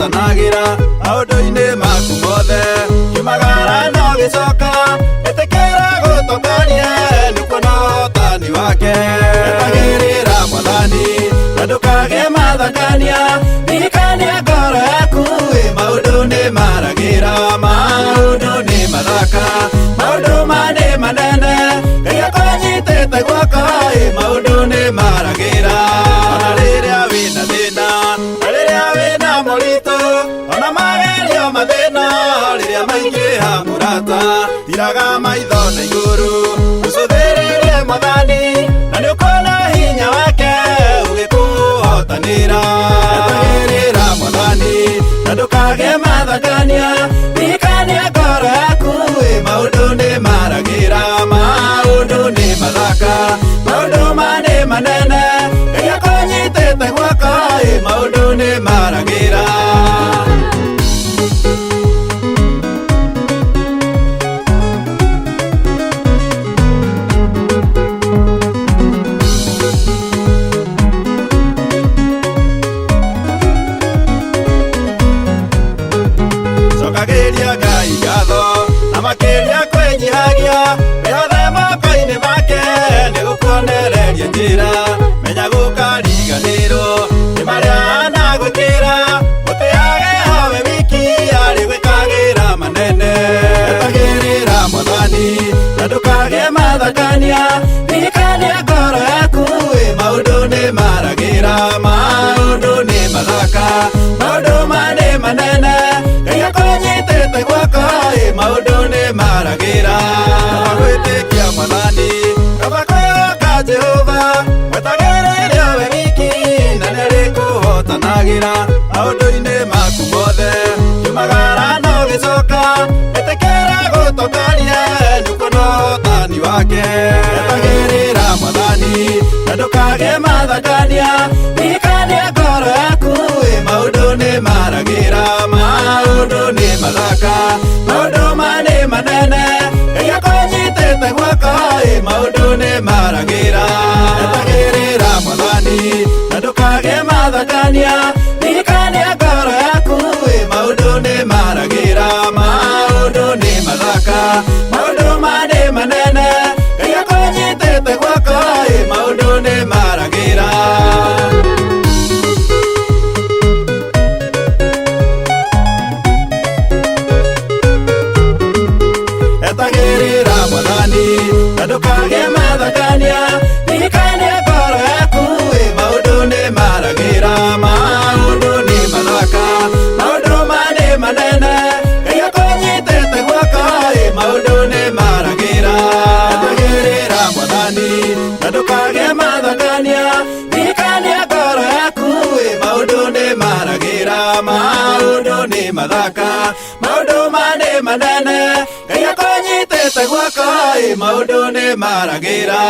tũhotanagĩra maũndũ-inĩ maku mothe kiumagara no gĩcoka ĩtĩkĩra gũtongoria nĩkuo na ũhotani wake etagĩrĩra Mwathani na ndũkagĩe mathekania ririkania ngoro yaku maũndũ nĩ maragĩra maũndũ nĩ mathaka maũndũ nĩ manene Ngai akũnyitĩte guoko maũndũ nĩ maragĩra ona rĩrĩa wĩna thĩna na rĩrĩa wĩna moritũ ona magerio mathĩna rĩrĩa maingĩha mũrata tiraga maitho na igũrũ ũcũthĩrĩrie Mwathani na nĩũkuona hinya wake ũgĩkũhotanĩra etagĩrĩra Mwathani na ndũkagĩe mathekania ririkania ngoro yaku maũndũ nĩ maragĩra maũndũ nĩ mathaka maũndũ nĩ manene Ngai akũnyitĩte guoko maũndũ nĩ maragĩra cokagĩria Ngai ngatho na makĩria kwĩnyihagia wĩhothe moko-inĩ make nĩgũkuonereria njĩra menya gũkariganĩrwo nĩ marĩa anagwĩkĩra mũtĩage howe wiki arĩ gwĩkagĩra manene etagĩrĩra Mwathani na ndũkagĩe mathekania ririkania ngoro yaku maũndũ nĩ maragĩra maũndũ nĩ mathaka maũndũ nĩ manene Ngai akũnyitĩte guoko maũndũ nĩ maragĩra gwĩtĩkia Mwathani kaba kwĩhoka Jehova mwetagĩrĩre we wiki na nĩarĩkũhotanagĩra maũndũ-inĩ maku mothe kiumagara no gĩcoka ĩtĩkĩra gũtongoria nĩkuo na ũhotani wake etagĩrĩra Mwathani na ndũkagĩe mathekania ririkania ngoro yaku maũndũ nĩ maragĩra maũndũ nĩ mathaka maũndũ nĩ manene Ngai akũnyitĩte guoko maũndũ nĩ maragĩra etagĩrĩra Mwathani na ndũkagĩe mathekania ririkania ngoro yaku maũndũ nĩ maragĩra maũndũ nĩ mathaka maũndũ nĩ manene Ngai akũnyitĩte guoko maũndũ nĩ maragĩra etagĩrĩra Mwathani na ndũkagĩe mathekania ririkania ngoro yaku maũndũ nĩ maragĩra maũndũ nĩ mathaka maũndũ nĩ manene Ngai akũnyitĩte guoko maũndũ nĩ maragĩra etagĩrĩra Mwathani na ndũkagĩe mathekania ririkania ngoro yaku maũndũ nĩ maragĩra maũndũ nĩ mathaka maũndũ nĩ manene Ngai akũnyitĩte guoko maũndũ nĩ maragĩra